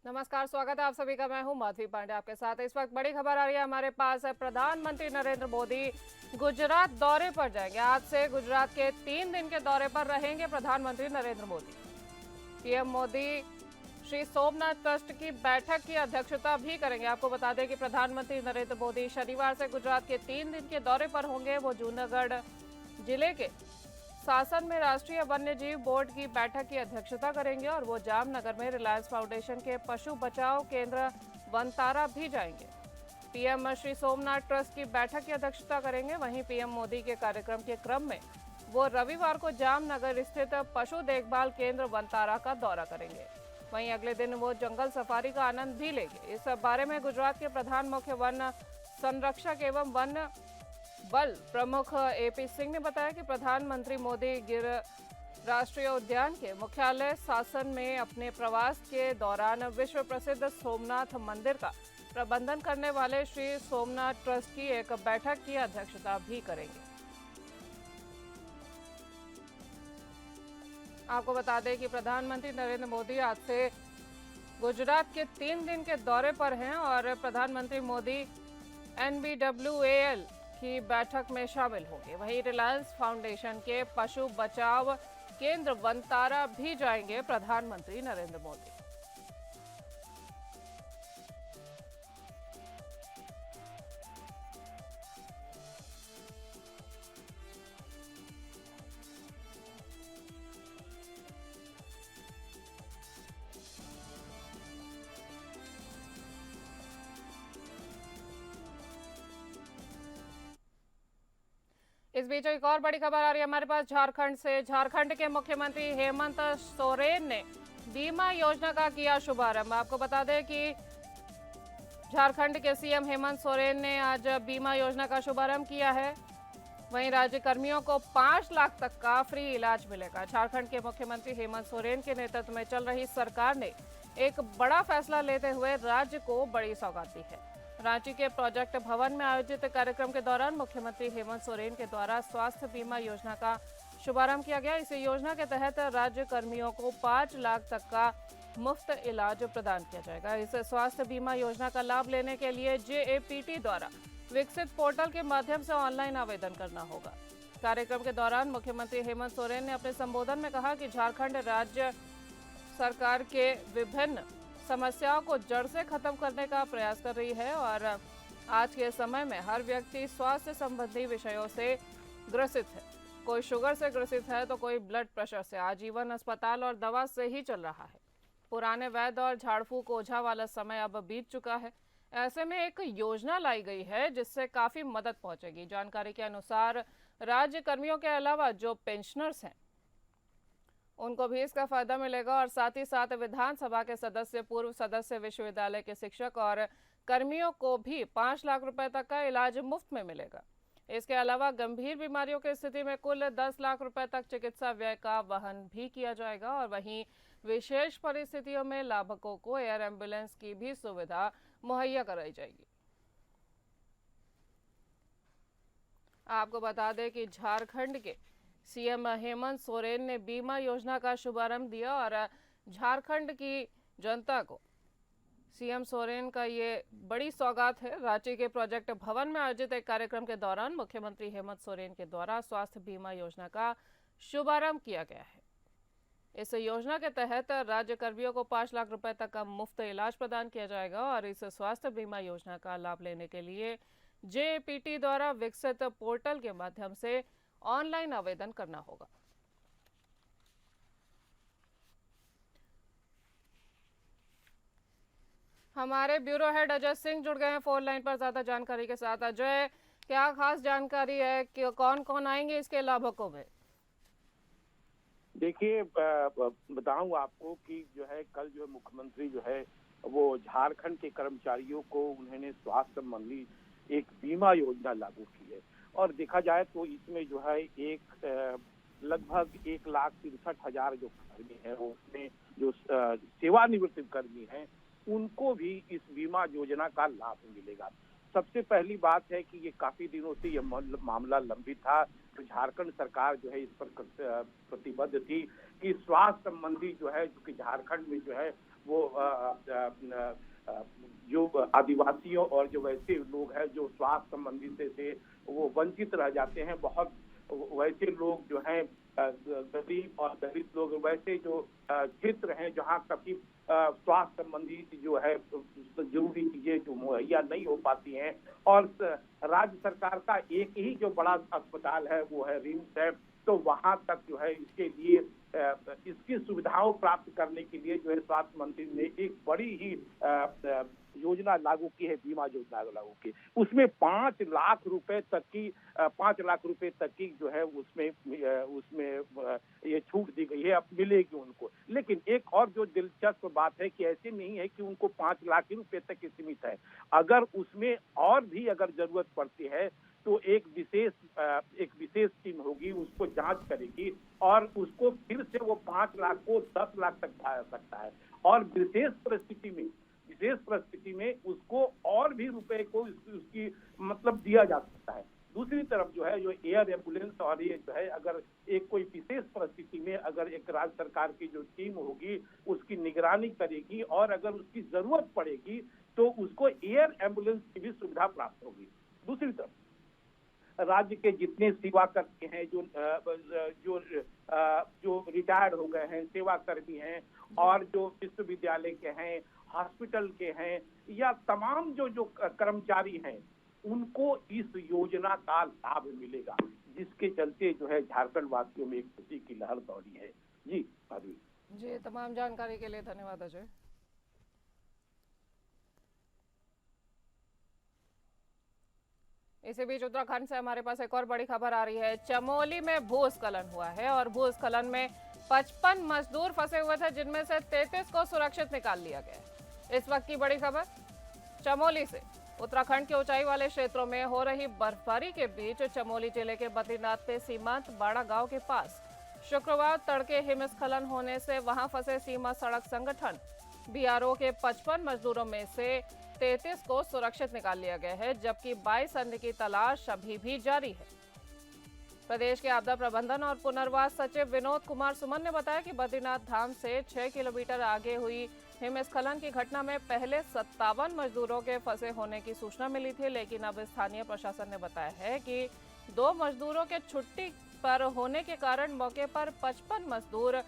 नमस्कार, स्वागत है आप सभी का। मैं हूं माधवी पांडे आपके साथ। इस वक्त बड़ी खबर आ रही है हमारे पास है। प्रधानमंत्री नरेंद्र मोदी गुजरात दौरे पर जाएंगे। आज से गुजरात के 3 दिन के दौरे पर रहेंगे प्रधानमंत्री नरेंद्र मोदी। पीएम मोदी श्री सोमनाथ ट्रस्ट की बैठक की अध्यक्षता भी करेंगे। आपको बता दें कि प्रधानमंत्री नरेंद्र मोदी शनिवार से गुजरात के 3 दिन के दौरे पर होंगे। वो जूनागढ़ जिले के शासन में राष्ट्रीय वन्यजीव बोर्ड की बैठक की अध्यक्षता करेंगे और वो जामनगर में रिलायंस फाउंडेशन के पशु बचाव केंद्र वनतारा भी जाएंगे। पीएम श्री सोमनाथ ट्रस्ट की बैठक की अध्यक्षता करेंगे। वहीं पीएम मोदी के कार्यक्रम के क्रम में वो रविवार को जामनगर स्थित पशु देखभाल केंद्र वनतारा का दौरा करेंगे। वहीं अगले दिन वो जंगल सफारी का आनंद भी लेंगे। इस बारे में गुजरात के प्रधान मुख्य वन संरक्षक एवं वन बल प्रमुख एपी सिंह ने बताया कि प्रधानमंत्री मोदी गिर राष्ट्रीय उद्यान के मुख्यालय शासन में अपने प्रवास के दौरान विश्व प्रसिद्ध सोमनाथ मंदिर का प्रबंधन करने वाले श्री सोमनाथ ट्रस्ट की एक बैठक की अध्यक्षता भी करेंगे। आपको बता दें कि प्रधानमंत्री नरेंद्र मोदी आज से गुजरात के 3 दिन के दौरे पर हैं और प्रधानमंत्री मोदी NBWAL की बैठक में शामिल होंगे। वहीं रिलायंस फाउंडेशन के पशु बचाव केंद्र वनतारा भी जाएंगे प्रधानमंत्री नरेंद्र मोदी। इस बीच एक और बड़ी खबर आ रही है हमारे पास झारखंड से। झारखंड के मुख्यमंत्री हेमंत सोरेन ने बीमा योजना का किया शुभारंभ। आपको बता दें कि झारखंड के सीएम हेमंत सोरेन ने आज बीमा योजना का शुभारंभ किया है। वहीं राज्य कर्मियों को 5 लाख तक का फ्री इलाज मिलेगा। झारखंड के मुख्यमंत्री हेमंत सोरेन के नेतृत्व में चल रही सरकार ने एक बड़ा फैसला लेते हुए राज्य को बड़ी सौगात दी है। रांची के प्रोजेक्ट भवन में आयोजित कार्यक्रम के दौरान मुख्यमंत्री हेमंत सोरेन के द्वारा स्वास्थ्य बीमा योजना का शुभारंभ किया गया। इस योजना के तहत राज्य कर्मियों को 5 लाख तक का मुफ्त इलाज प्रदान किया जाएगा। इस स्वास्थ्य बीमा योजना का लाभ लेने के लिए JAPT द्वारा विकसित पोर्टल के माध्यम से ऑनलाइन आवेदन करना होगा। कार्यक्रम के दौरान मुख्यमंत्री हेमंत सोरेन ने अपने संबोधन में कहा कि झारखंड राज्य सरकार के विभिन्न समस्याओं को जड़ से खत्म करने का प्रयास कर रही है और आज के समय में हर व्यक्ति स्वास्थ्य संबंधी विषयों से ग्रसित है। कोई शुगर से ग्रसित है तो कोई ब्लड प्रेशर से। आजीवन अस्पताल और दवा से ही चल रहा है। पुराने वैद्य और झाड़ फूक ओझा वाला समय अब बीत चुका है। ऐसे में एक योजना लाई गई है जिससे काफी मदद पहुंचेगी। जानकारी के अनुसार राज्य कर्मियों के अलावा जो पेंशनर्स हैं उनको भी इसका फायदा मिलेगा और साथ ही साथ विधानसभा के सदस्य, पूर्व सदस्य, विश्वविद्यालय के शिक्षक और कर्मियों को भी 5 लाख रुपए तक का इलाज मुफ्त में मिलेगा। इसके अलावा गंभीर बीमारियों की स्थिति में कुल 10 लाख रुपए तक चिकित्सा व्यय का वहन भी किया जाएगा और वहीं विशेष परिस्थितियों में लाभुकों को एयर एम्बुलेंस की भी सुविधा मुहैया कराई जाएगी। आपको बता दें कि झारखंड के सीएम हेमंत सोरेन ने बीमा योजना का शुभारंभ दिया और झारखंड की जनता को सीएम सोरेन का ये बड़ी सौगात है। रांची के प्रोजेक्ट भवन में आयोजित एक कार्यक्रम के दौरान मुख्यमंत्री हेमंत सोरेन के द्वारा स्वास्थ्य बीमा योजना का शुभारंभ किया गया है। इस योजना के तहत राज्य कर्मियों को 5 लाख रुपए तक का मुफ्त इलाज प्रदान किया जाएगा और इस स्वास्थ्य बीमा योजना का लाभ लेने के लिए JAPT द्वारा विकसित पोर्टल के माध्यम से ऑनलाइन आवेदन करना होगा। हमारे ब्यूरो हेड अजय सिंह जुड़ गए हैं फोन लाइन पर ज्यादा जानकारी के साथ। अजय, क्या खास जानकारी है कि कौन कौन आएंगे इसके लाभुकों में? देखिए, बताऊं आपको कि जो है कल जो है मुख्यमंत्री जो है वो झारखंड के कर्मचारियों को उन्होंने स्वास्थ्य संबंधी एक बीमा योजना लागू की है और देखा जाए तो इसमें जो है एक लगभग 1,63,000 जो कर्मी है वो उसमें जो सेवानिवृत्त कर्मी हैं उनको भी इस बीमा योजना का लाभ मिलेगा। सबसे पहली बात है कि ये काफी दिनों से ये मामला लंबित था। तो झारखंड सरकार जो है इस पर प्रतिबद्ध थी कि स्वास्थ्य संबंधी जो है, जो कि झारखंड में जो है वो जो आदिवासियों और जो वैसे लोग हैं जो स्वास्थ्य संबंधी से थे वो वंचित रह जाते हैं। बहुत वैसे लोग जो हैं गरीब और दलित लोग, वैसे जो क्षेत्र हैं जहाँ कभी स्वास्थ्य संबंधी जो है जरूरी चीजें जो मुहैया नहीं हो पाती हैं, और राज्य सरकार का एक ही जो बड़ा अस्पताल है वो है रिम्स है, तो वहां तक जो है इसके लिए इसकी सुविधाओं प्राप्त करने के लिए जो है स्वास्थ्य मंत्री ने एक बड़ी ही योजना लागू की है, बीमा योजना लागू की। उसमें 5 लाख रुपए तक की जो है उसमें ये छूट दी गई है, अब मिलेगी उनको। लेकिन एक और जो दिलचस्प बात है कि ऐसे नहीं है कि उनको 5 लाख ही रुपए तक सीमित है। अगर उसमें और भी अगर जरूरत पड़ती है तो एक विशेष टीम होगी, उसको जांच करेगी और उसको फिर से वो 5 लाख को 10 लाख तक बढ़ा सकता है, और विशेष परिस्थिति में उसको और भी रुपए को उसकी मतलब दिया जा सकता है। दूसरी तरफ जो है जो एयर एम्बुलेंस और ये जो है अगर एक कोई विशेष परिस्थिति में अगर एक राज्य सरकार की जो टीम होगी उसकी निगरानी करेगी और अगर उसकी जरूरत पड़ेगी तो उसको एयर एम्बुलेंस की भी सुविधा प्राप्त होगी। दूसरी तरफ राज्य के जितने सेवा कर्मी हैं जो रिटायर्ड हो गए हैं, सेवा कर्मी हैं और जो विश्वविद्यालय के हैं, हॉस्पिटल के हैं, या तमाम जो कर्मचारी हैं, उनको इस योजना का लाभ मिलेगा, जिसके चलते जो है झारखंड वासियों में एक खुशी की लहर दौड़ी है। जी माधवी जी, तमाम जानकारी के लिए धन्यवाद अजय। इसी बीच उत्तराखंड से हमारे पास एक और बड़ी खबर आ रही है। चमोली में भूस्खलन हुआ है और भूस्खलन में 55 मजदूर फंसे हुए थे, जिनमें से 33 को सुरक्षित निकाल लिया गया है। इस वक्त की बड़ी खबर चमोली से। उत्तराखंड के ऊंचाई वाले क्षेत्रों में हो रही बर्फबारी के बीच चमोली जिले के बद्रीनाथ पे सीमांत बाड़ा गांव के पास शुक्रवार तड़के हिमस्खलन होने से वहां फंसे सीमा सड़क संगठन बीआरओ के 55 मजदूरों में से 33 को सुरक्षित निकाल लिया गया है, जबकि 22 अन्य की तलाश अभी भी जारी है। प्रदेश के आपदा प्रबंधन और पुनर्वास सचिव विनोद कुमार सुमन ने बताया कि बद्रीनाथ धाम से 6 किलोमीटर आगे हुई हिमस्खलन की घटना में पहले 57 मजदूरों के फंसे होने की सूचना मिली थी, लेकिन अब स्थानीय प्रशासन ने बताया है कि 2 मजदूरों के छुट्टी पर होने के कारण मौके पर 55 मजदूर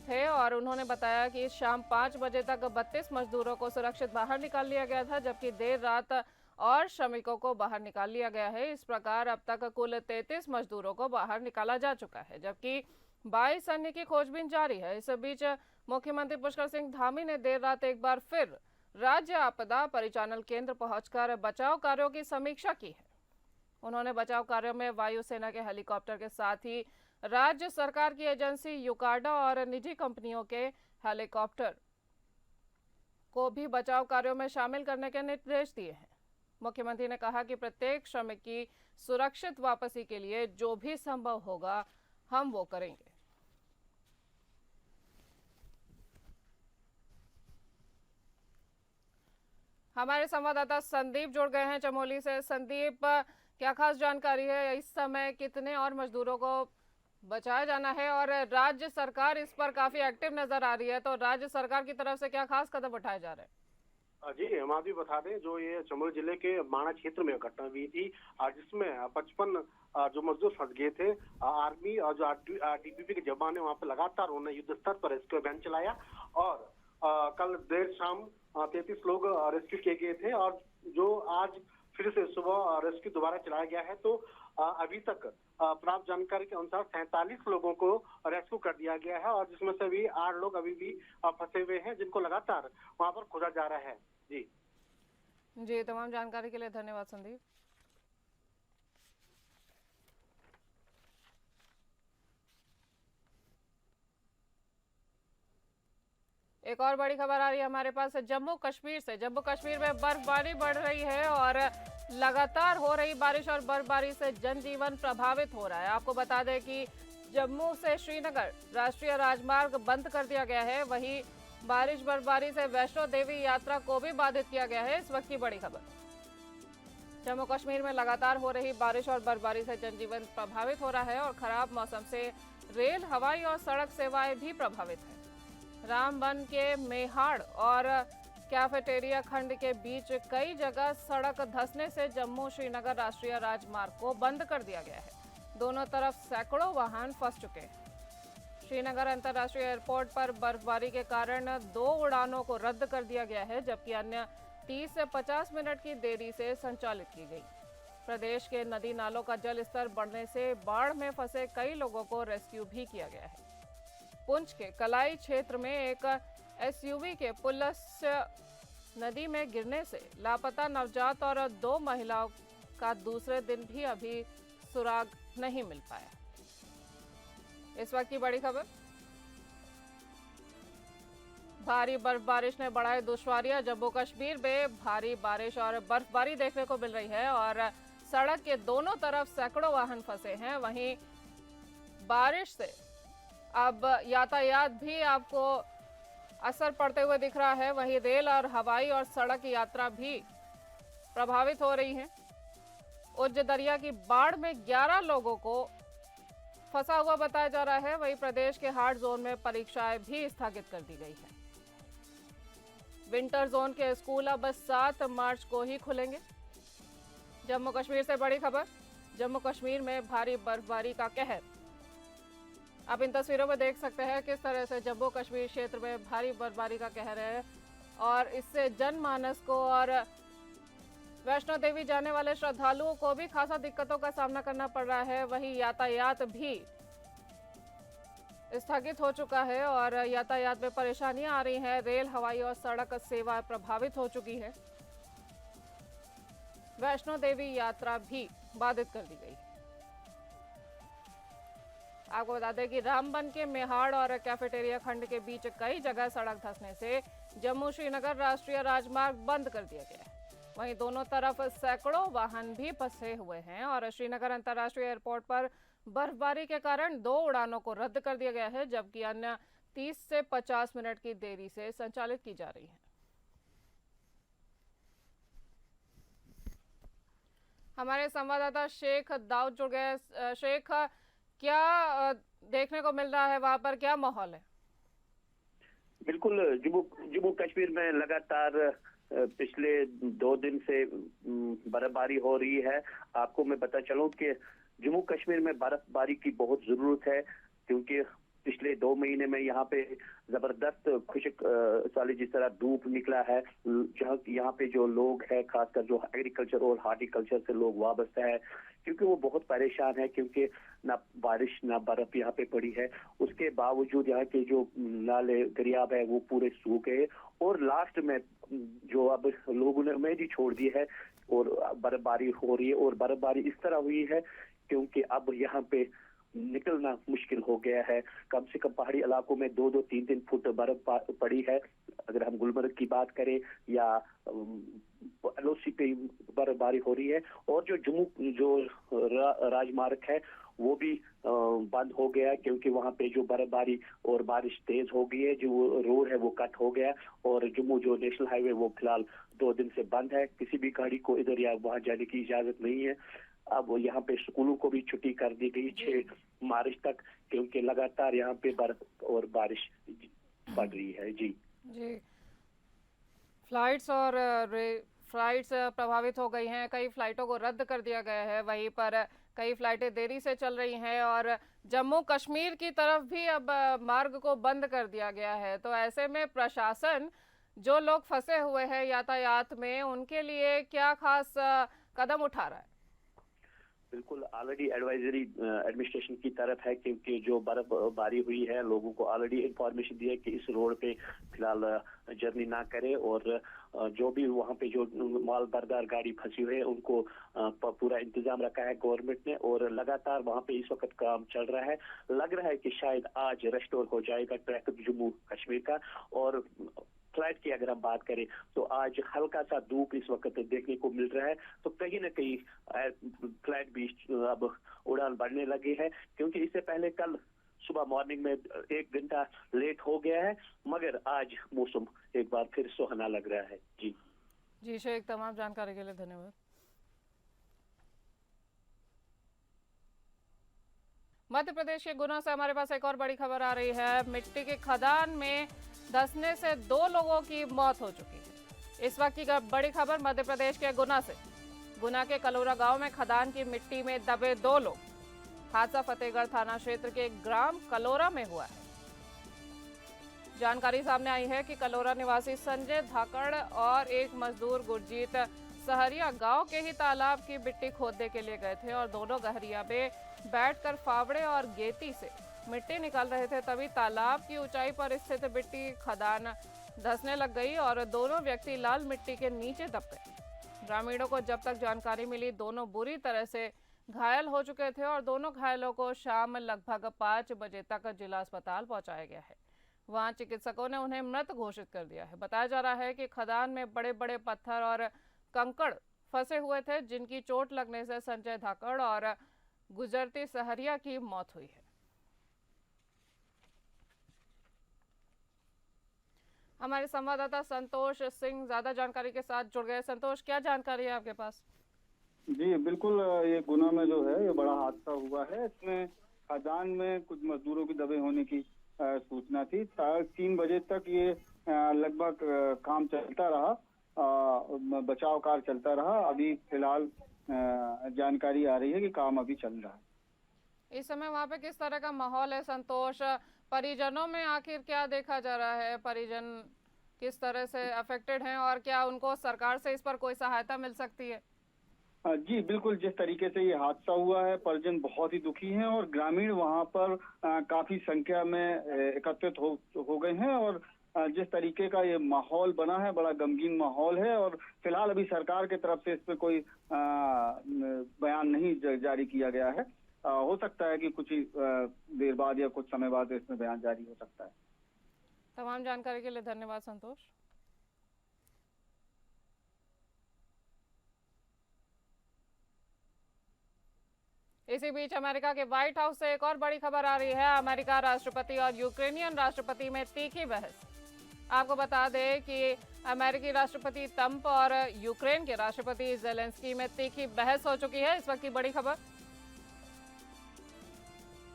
थे और उन्होंने बताया कि शाम 5 बजे तक 32 मजदूरों को सुरक्षित बाहर निकाल लिया गया था, जबकि देर रात और श्रमिकों को बाहर निकाल लिया गया है। इस प्रकार अब तक कुल 33 मजदूरों को बाहर निकाला जा चुका है, जबकि 22 अन्य की खोजबीन जारी है। इस बीच मुख्यमंत्री पुष्कर सिंह धामी ने देर रात एक बार फिर राज्य आपदा परिचालन केंद्र पहुंचकर बचाव कार्यों की समीक्षा की है। उन्होंने बचाव कार्यों में वायुसेना के हेलीकॉप्टर के साथ ही राज्य सरकार की एजेंसी यूकार्डा और निजी कंपनियों के हेलीकॉप्टर को भी बचाव कार्यों में शामिल करने के निर्देश दिए हैं। मुख्यमंत्री ने कहा कि प्रत्येक श्रमिक की सुरक्षित वापसी के लिए जो भी संभव होगा हम वो करेंगे। हमारे संवाददाता संदीप जुड़ गए हैं चमोली से। संदीप, क्या खास जानकारी है? इस समय कितने और मजदूरों को बचाया जाना है और राज्य सरकार इस पर काफी एक्टिव नजर आ रही है, तो राज्य सरकार की तरफ से क्या खास कदम उठाए जा रहे हैं? जी, हम आप भी बता दें, जो ये चमोली जिले के माणा क्षेत्र में घटना हुई थी, जिसमें 55 जो मजदूर फंस गए थे। आर्मी और जो आरटीबीपी के जवान है वहाँ पे लगातार उन्होंने युद्ध स्तर पर रेस्क्यू अभियान चलाया और कल देर शाम 33 लोग रेस्क्यू किए गए थे और जो आज फिर से सुबह रेस्क्यू दोबारा चलाया गया है। तो अभी तक प्राप्त जानकारी के अनुसार 47 लोगों को रेस्क्यू कर दिया गया है और जिसमें से भी 8 लोग अभी भी फंसे हुए हैं, जिनको लगातार वहां पर खोजा जा रहा है। जी, तमाम जानकारी के लिए धन्यवाद संदीप। एक और बड़ी खबर आ रही है हमारे पास जम्मू कश्मीर से। जम्मू कश्मीर में बर्फबारी बढ़ रही है और लगातार हो रही बारिश और बर्फबारी से जनजीवन प्रभावित हो रहा है। आपको बता दें कि जम्मू से श्रीनगर राष्ट्रीय राजमार्ग बंद कर दिया गया है। वहीं बारिश बर्फबारी से वैष्णो देवी यात्रा को भी बाधित किया गया है। इस वक्त की बड़ी खबर, जम्मू कश्मीर में लगातार हो रही बारिश और बर्फबारी से जनजीवन प्रभावित हो रहा है और खराब मौसम से रेल, हवाई और सड़क सेवाएं भी प्रभावित है। रामबन के मेहाड़ और कैफेटेरिया खंड के बीच कई जगह सड़क धंसने से जम्मू श्रीनगर राष्ट्रीय राजमार्ग को बंद कर दिया गया है। दोनों तरफ सैकड़ों वाहन फंस चुके हैं। श्रीनगर अंतर्राष्ट्रीय एयरपोर्ट पर बर्फबारी के कारण 2 उड़ानों को रद्द कर दिया गया है, जबकि अन्य 30 से 50 मिनट की देरी से संचालित की गई। प्रदेश के नदी नालों का जल स्तर बढ़ने से बाढ़ में फंसे कई लोगों को रेस्क्यू भी किया गया है। पुंछ के कलाई क्षेत्र में एक एसयूवी के पुलस्य नदी में गिरने से लापता नवजात और 2 महिलाओं का दूसरे दिन भी अभी सुराग नहीं मिल पाया। इस वक्त की बड़ी खबर, भारी बर्फबारिश ने बढ़ाई दुश्वारियां। जम्मू कश्मीर में भारी बारिश और बर्फबारी देखने को मिल रही है और सड़क के दोनों तरफ सैकड़ों वाहन फंसे हैं। वहीं बारिश से अब यातायात भी आपको असर पड़ते हुए दिख रहा है। वहीं रेल और हवाई और सड़क यात्रा भी प्रभावित हो रही है। उज्ज दरिया की बाढ़ में 11 लोगों को फंसा हुआ बताया जा रहा है। वहीं प्रदेश के हार्ड जोन में परीक्षाएं भी स्थगित कर दी गई है। विंटर जोन के स्कूल अब 7 मार्च को ही खुलेंगे। जम्मू कश्मीर से बड़ी खबर, जम्मू कश्मीर में भारी बर्फबारी का कहर। आप इन तस्वीरों में देख सकते हैं किस तरह से जम्मू कश्मीर क्षेत्र में भारी बर्फबारी का कहर है और इससे जनमानस को और वैष्णो देवी जाने वाले श्रद्धालुओं को भी खासा दिक्कतों का सामना करना पड़ रहा है। वहीं यातायात भी स्थगित हो चुका है और यातायात में परेशानियां आ रही हैं। रेल, हवाई और सड़क सेवा प्रभावित हो चुकी है। वैष्णो देवी यात्रा भी बाधित कर दी गई। आपको बता दें कि रामबन के मेहाड़ और कैफेटेरिया खंड के बीच कई जगह सड़क धंसने से जम्मू श्रीनगर राष्ट्रीय राजमार्ग बंद कर दिया गया है। वहीं दोनों तरफ सैकड़ों वाहन भी फंसे हुए हैं और श्रीनगर अंतर्राष्ट्रीय एयरपोर्ट पर बर्फबारी के कारण 2 उड़ानों को रद्द कर दिया गया है, जबकि अन्य 30 से 50 मिनट की देरी से संचालित की जा रही है। हमारे संवाददाता शेख दाऊद जुड़ गए। शेख, क्या देखने को मिल रहा है वहां पर, क्या माहौल है? बिल्कुल, जम्मू कश्मीर में लगातार पिछले 2 दिन से बर्फबारी हो रही है। आपको मैं पता चलूं कि जम्मू कश्मीर में बर्फबारी की बहुत जरूरत है, क्योंकि पिछले 2 महीने में यहाँ पे जबरदस्त खुश्क साली जिस तरह धूप निकला है, जहाँ यहाँ पे जो लोग हैं, खासकर जो एग्रीकल्चर और हार्टिकल्चर से लोग वाबस्ता है, क्योंकि वो बहुत परेशान है, क्योंकि ना बारिश ना बर्फ यहाँ पे पड़ी है। उसके बावजूद यहाँ के जो नाले दरियाब है वो पूरे सूख गए और लास्ट में जो अब लोगों ने उम्मीद ही छोड़ दी है और बर्फबारी हो रही है। और बर्फबारी इस तरह हुई है क्योंकि अब यहाँ पे निकलना मुश्किल हो गया है। कम से कम पहाड़ी इलाकों में 2-2, 3-3 फुट बर्फ पड़ी है। अगर हम गुलमर्ग की बात करें या एलओसी पे बर्फबारी हो रही है। और जो जम्मू जो राजमार्ग है वो भी बंद हो गया है, क्योंकि वहाँ पे जो बर्फबारी और बारिश तेज हो गई है, जो रोड है वो कट हो गया और जम्मू जो नेशनल हाईवे वो फिलहाल 2 दिन से बंद है। किसी भी गाड़ी को इधर या वहाँ जाने की इजाजत नहीं है। अब यहाँ पे स्कूलों को भी छुट्टी कर दी गई 6 मार्च तक, क्योंकि लगातार यहाँ पे बर्फ और बारिश पड़ रही है। जी फ्लाइट्स प्रभावित हो गई हैं। कई फ्लाइटों को रद्द कर दिया गया है। वहीं पर कई फ्लाइटें देरी से चल रही हैं और जम्मू कश्मीर की तरफ भी अब मार्ग को बंद कर दिया गया है। तो ऐसे में प्रशासन जो लोग फंसे हुए हैं यातायात में, उनके लिए क्या खास कदम उठा रहा है? बिल्कुल, ऑलरेडी एडवाइजरी एडमिनिस्ट्रेशन की तरफ है, क्योंकि जो बर्फबारी हुई है लोगों को ऑलरेडी इंफॉर्मेशन दी है कि इस रोड पे फिलहाल जर्नी ना करें और जो भी वहाँ पे जो माल बरदार गाड़ी फंसी हुई है उनको पूरा इंतजाम रखा है गवर्नमेंट ने। और लगातार वहाँ पे इस वक्त काम चल रहा है। लग रहा है कि शायद आज रेस्टोर हो जाएगा ट्रैफिक जम्मू कश्मीर का। और फ्लाइट की अगर हम बात करें तो आज हल्का सा धूप इस वक्त देखने को मिल रहा है, तो कहीं ना कहीं फ्लाइट भी अब उड़ान बढ़ने लगी है, क्योंकि इससे पहले कल सुबह मॉर्निंग में 1 घंटा लेट हो गया है, मगर आज मौसम एक बार फिर सुहाना लग रहा है। जी शेख, तमाम जानकारी के लिए धन्यवाद। मध्य प्रदेश के गुना से हमारे पास एक और बड़ी खबर आ रही है। मिट्टी के खदान में धंसने से 2 लोगों की मौत हो चुकी है। इस वक्त की बड़ी खबर मध्य प्रदेश के गुना से। गुना के कलोरा गांव में खदान की मिट्टी में दबे 2 लोग। हादसा फतेहगढ़ थाना क्षेत्र के ग्राम कलोरा में हुआ है। जानकारी सामने आई है कि कलोरा निवासी संजय धाकड़ और एक मजदूर गुरजीत सहरिया गांव के ही तालाब की मिट्टी खोदने के लिए गए थे और दोनों गहरिया में बैठकर फावड़े और गेती से मिट्टी निकाल रहे थे। तभी तालाब की ऊंचाई पर स्थित मिट्टी खदान धंसने लग गई और दोनों व्यक्ति लाल मिट्टी के नीचे दब गए। ग्रामीणों को जब तक जानकारी मिली, दोनों बुरी तरह से घायल हो चुके थे और दोनों घायलों को शाम लगभग 5 बजे तक जिला अस्पताल पहुंचाया गया है। वहां चिकित्सकों ने उन्हें मृत घोषित कर दिया है। बताया जा रहा है कि खदान में बड़े बड़े पत्थर और कंकड़ फंसे हुए थे, जिनकी चोट लगने से संजय धाकड़ और गुजरती सहरिया की मौत हुई है। हमारे संवाददाता संतोष सिंह ज्यादा जानकारी के साथ जुड़ गए। संतोष, क्या जानकारी है आपके पास? जी बिल्कुल, ये गुना में जो है ये बड़ा हादसा हुआ है। इसमें खदान में कुछ मजदूरों की दबे होने की सूचना थी। 3 बजे तक ये लगभग काम चलता रहा, बचाव कार्य चलता रहा। अभी फिलहाल जानकारी आ रही है कि काम अभी चल रहा है। इस समय वहाँ पे किस तरह का माहौल है संतोष? परिजनों में आखिर क्या देखा जा रहा है? परिजन किस तरह से अफेक्टेड हैं और क्या उनको सरकार से इस पर कोई सहायता मिल सकती है? जी बिल्कुल, जिस तरीके से ये हादसा हुआ है, परिजन बहुत ही दुखी हैं और ग्रामीण वहां पर काफी संख्या में एकत्रित हो गए हैं और जिस तरीके का ये माहौल बना है, बड़ा गमगीन माहौल है। और फिलहाल अभी सरकार की तरफ से इस पर कोई बयान नहीं जारी किया गया है। हो सकता है कि कुछ ही देर बाद या कुछ समय बाद इसमें बयान जारी हो सकता है। तमाम जानकारी के लिए धन्यवाद संतोष। इसी बीच अमेरिका के व्हाइट हाउस से एक और बड़ी खबर आ रही है। अमेरिका राष्ट्रपति और यूक्रेनियन राष्ट्रपति में तीखी बहस। आपको बता दें कि अमेरिकी राष्ट्रपति ट्रंप और यूक्रेन के राष्ट्रपति जेलेंस्की में तीखी बहस हो चुकी है। इस वक्त की बड़ी खबर,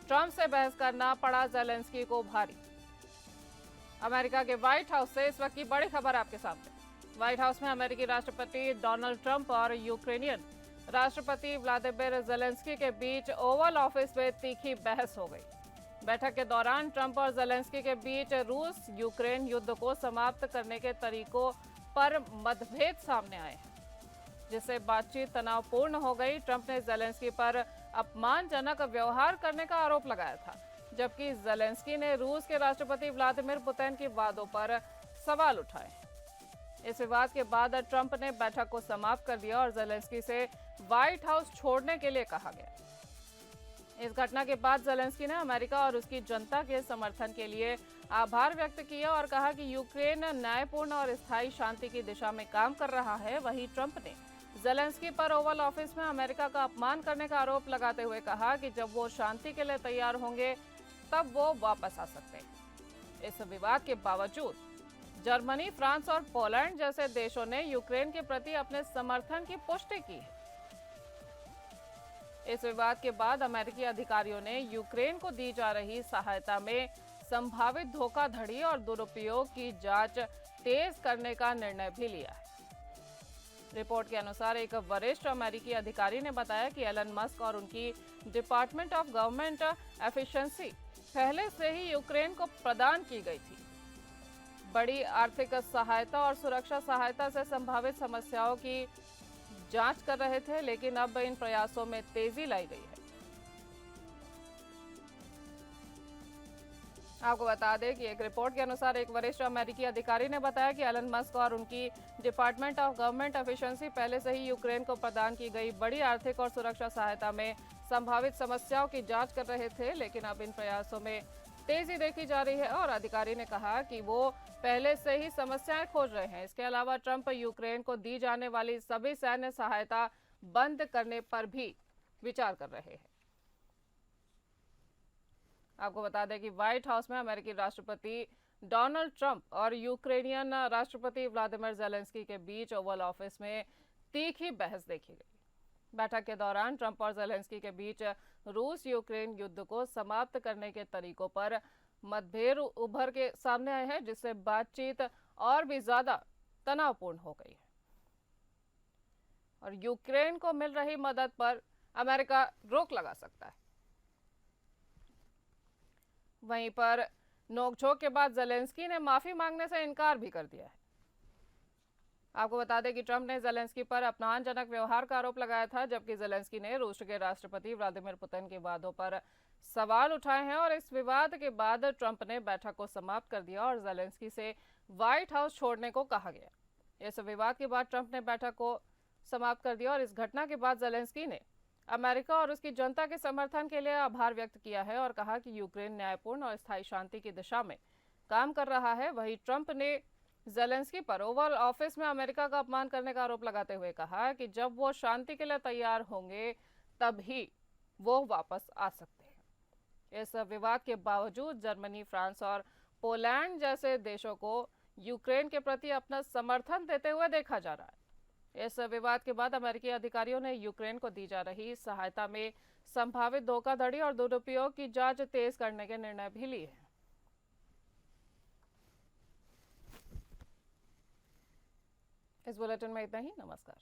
ट्रंप से बहस करना पड़ा जेलेंस्की को भारी। अमेरिका के व्हाइट हाउस से इस वक्त की बड़ी खबर आपके सामने। व्हाइट हाउस में अमेरिकी राष्ट्रपति डोनाल्ड ट्रंप और यूक्रेनियन राष्ट्रपति व्लादिमीर जेलेंस्की के बीच ओवल ऑफिस में तीखी बहस हो गई। बैठक के दौरान ट्रंप और जेलेंस्की के बीच रूस यूक्रेन युद्ध को समाप्त करने के तरीकों पर मतभेद सामने आए हैं, जिससे बातचीत तनावपूर्ण हो गई। ट्रंप ने जेलेंस्की पर अपमानजनक व्यवहार करने का आरोप लगाया था, जबकि जेलेंस्की ने रूस के राष्ट्रपति व्लादिमीर पुतिन के वादों पर सवाल उठाए। इस विवाद के बाद ट्रंप ने बैठक को समाप्त कर दिया और जेलेंस्की से व्हाइट हाउस छोड़ने के लिए कहा गया। इस घटना के बाद जेलेंस्की ने अमेरिका और उसकी जनता के समर्थन के लिए आभार व्यक्त किया और कहा कि यूक्रेन न्यायपूर्ण और स्थायी शांति की दिशा में काम कर रहा है। वहीं ट्रंप ने जेलेंस्की पर ओवल ऑफिस में अमेरिका का अपमान करने का आरोप लगाते हुए कहा कि जब वो शांति के लिए तैयार होंगे तब वो वापस आ सकते हैं। इस विवाद के बावजूद जर्मनी, फ्रांस और पोलैंड जैसे देशों ने यूक्रेन के प्रति अपने समर्थन की पुष्टि की है। इस विवाद के बाद अमेरिकी अधिकारियों ने यूक्रेन को दी जा रही सहायता में संभावित धोखाधड़ी और दुरुपयोग की जांच तेज करने का निर्णय भी लिया है। रिपोर्ट के अनुसार एक वरिष्ठ अमेरिकी अधिकारी ने बताया कि एलन मस्क और उनकी डिपार्टमेंट ऑफ गवर्नमेंट एफिशिएंसी पहले से ही यूक्रेन को प्रदान की गई थी। बड़ी आर्थिक सहायता और सुरक्षा सहायता से संभावित समस्याओं की जांच कर रहे थे, लेकिन अब इन प्रयासों में तेजी लाई गई है। आपको बता दें कि एक रिपोर्ट के अनुसार एक वरिष्ठ अमेरिकी अधिकारी ने बताया कि एलन मस्क और उनकी डिपार्टमेंट ऑफ गवर्नमेंट एफिशिएंसी पहले से ही यूक्रेन को प्रदान की गई बड़ी आर्थिक और सुरक्षा सहायता में संभावित समस्याओं की जांच कर रहे थे, लेकिन अब इन प्रयासों में तेजी देखी जा रही है और अधिकारी ने कहा कि वो पहले से ही समस्याएं खोज रहे हैं। इसके अलावा ट्रंप यूक्रेन को दी जाने वाली सभी सैन्य सहायता बंद करने पर भी विचार कर रहे हैं। आपको बता दें कि व्हाइट हाउस में अमेरिकी राष्ट्रपति डोनाल्ड ट्रंप और यूक्रेनियन राष्ट्रपति व्लादिमीर जेलेंस्की के बीच ओवल ऑफिस में तीखी बहस देखी गई। बैठक के दौरान ट्रंप और जेलेंस्की के बीच रूस यूक्रेन युद्ध को समाप्त करने के तरीकों पर मतभेद उभर के सामने आए हैं, जिससे बातचीत और भी ज्यादा तनावपूर्ण हो गई है। और यूक्रेन को मिल रही मदद पर अमेरिका रोक लगा सकता है। वहीं पर नोकझोंक के बाद ज़ेलेंस्की ने माफी मांगने से इनकार भी कर दिया है। आपको बता दें कि ट्रंप ने ज़ेलेंस्की पर अपमानजनक व्यवहार का आरोप लगाया था, जबकि ज़ेलेंस्की ने रूस के राष्ट्रपति व्लादिमीर पुतिन के वादों पर सवाल उठाए हैं। और इस विवाद के बाद ट्रंप ने बैठक को समाप्त कर दिया और ज़ेलेंस्की से व्हाइट हाउस छोड़ने को कहा गया। इस विवाद के बाद ट्रंप ने बैठक को समाप्त कर दिया और इस घटना के बाद ज़ेलेंस्की ने अमेरिका और उसकी जनता के समर्थन के लिए आभार व्यक्त किया है और कहा कि यूक्रेन न्यायपूर्ण और स्थायी शांति की दिशा में काम कर रहा है। वहीं ट्रंप ने ज़ेलेंस्की पर ओवल ऑफिस में अमेरिका का अपमान करने का आरोप लगाते हुए कहा कि जब वो शांति के लिए तैयार होंगे तभी वो वापस आ सकते हैं। इस विवाद के बावजूद जर्मनी, फ्रांस और पोलैंड जैसे देशों को यूक्रेन के प्रति अपना समर्थन देते हुए देखा जा रहा है। इस विवाद के बाद अमेरिकी अधिकारियों ने यूक्रेन को दी जा रही सहायता में संभावित धोखाधड़ी और दुरुपयोग की जांच तेज करने के निर्णय भी लिए हैं। इस बुलेटिन में इतना ही। नमस्कार।